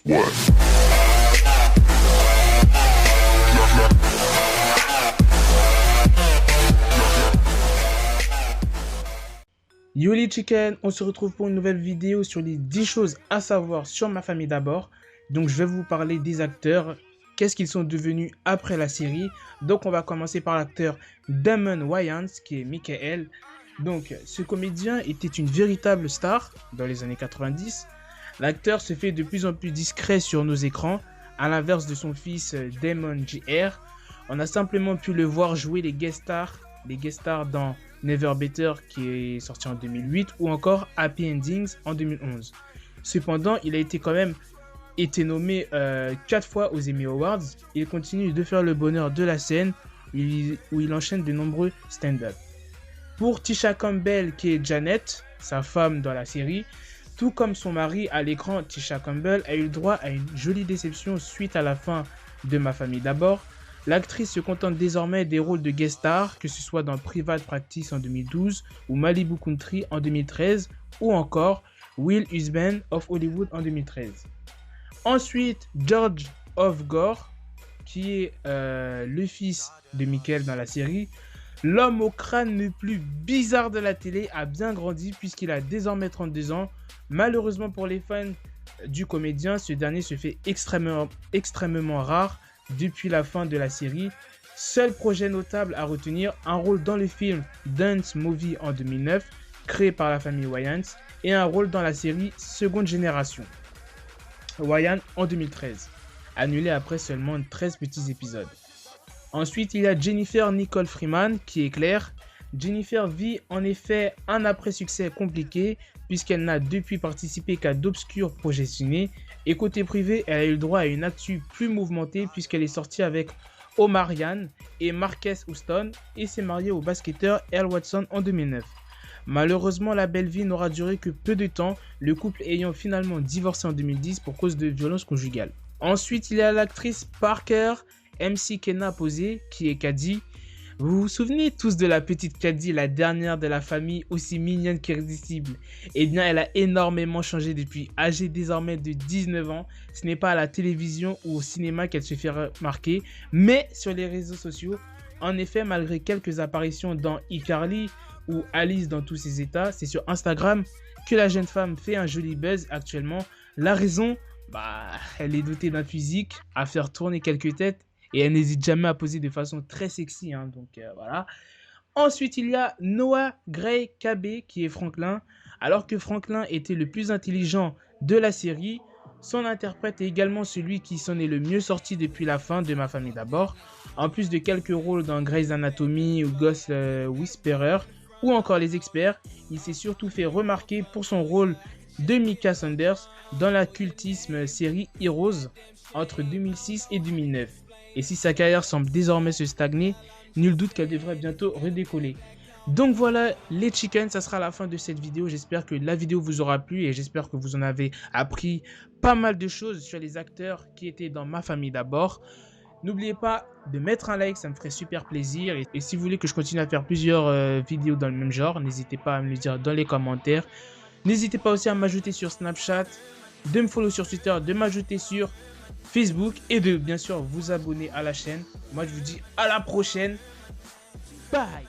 Yo les chicken, on se retrouve pour une nouvelle vidéo sur les 10 choses à savoir sur Ma Famille d'abord. Donc je vais vous parler des acteurs, qu'est-ce qu'ils sont devenus après la série. Donc on va commencer par l'acteur Damon Wayans qui est Michael. Donc ce comédien était une véritable star dans les années 90. L'acteur se fait de plus en plus discret sur nos écrans, à l'inverse de son fils Damon Jr. On a simplement pu le voir jouer les guest stars dans Never Better qui est sorti en 2008 ou encore Happy Endings en 2011. Cependant, il a été nommé 4 fois aux Emmy Awards. Il continue de faire le bonheur de la scène où il enchaîne de nombreux stand-up. Pour Tisha Campbell qui est Janet, sa femme dans la série, tout comme son mari à l'écran, Tisha Campbell a eu le droit à une jolie déception suite à la fin de Ma Famille d'abord. L'actrice se contente désormais des rôles de guest star, que ce soit dans Private Practice en 2012 ou Malibu Country en 2013 ou encore Will Husband of Hollywood en 2013. Ensuite, George of Gore, qui est le fils de Michael dans la série. L'homme au crâne le plus bizarre de la télé a bien grandi puisqu'il a désormais 32 ans. Malheureusement pour les fans du comédien, ce dernier se fait extrêmement rare depuis la fin de la série. Seul projet notable à retenir, un rôle dans le film Dance Movie en 2009, créé par la famille Wayans, et un rôle dans la série Seconde Génération, Wayans en 2013, annulé après seulement 13 petits épisodes. Ensuite, il y a Jennifer Nicole Freeman qui est Claire. Jennifer vit en effet un après-succès compliqué puisqu'elle n'a depuis participé qu'à d'obscurs projets ciné. Et côté privé, elle a eu le droit à une actu plus mouvementée puisqu'elle est sortie avec Omarion et Marques Houston et s'est mariée au basketteur Earl Watson en 2009. Malheureusement, la belle vie n'aura duré que peu de temps, le couple ayant finalement divorcé en 2010 pour cause de violences conjugales. Ensuite, il y a l'actrice Parker MC Kenna Posey qui est Caddy. Vous vous souvenez tous de la petite Caddy, la dernière de la famille, aussi mignonne qu'irrésistible? Eh bien, elle a énormément changé depuis, âgée désormais de 19 ans. Ce n'est pas à la télévision ou au cinéma qu'elle se fait remarquer, mais sur les réseaux sociaux. En effet, malgré quelques apparitions dans iCarly ou Alice dans tous ses états, c'est sur Instagram que la jeune femme fait un joli buzz actuellement. La raison, elle est dotée d'un physique à faire tourner quelques têtes. Et elle n'hésite jamais à poser de façon très sexy. Donc voilà. Ensuite, il y a Noah Gray Cabé qui est Franklin. Alors que Franklin était le plus intelligent de la série, son interprète est également celui qui s'en est le mieux sorti depuis la fin de Ma Famille d'abord. En plus de quelques rôles dans Grey's Anatomy ou Ghost Whisperer ou encore Les Experts, il s'est surtout fait remarquer pour son rôle de Micah Saunders dans la cultissime série Heroes entre 2006 et 2009. Et si sa carrière semble désormais se stagner, nul doute qu'elle devrait bientôt redécoller. Donc voilà les chickens, ça sera la fin de cette vidéo. J'espère que la vidéo vous aura plu et j'espère que vous en avez appris pas mal de choses sur les acteurs qui étaient dans Ma Famille d'abord. N'oubliez pas de mettre un like, ça me ferait super plaisir. Et si vous voulez que je continue à faire plusieurs vidéos dans le même genre, n'hésitez pas à me le dire dans les commentaires. N'hésitez pas aussi à m'ajouter sur Snapchat, de me follow sur Twitter, de m'ajouter sur Facebook et de bien sûr vous abonner à la chaîne. Moi je vous dis à la prochaine. Bye.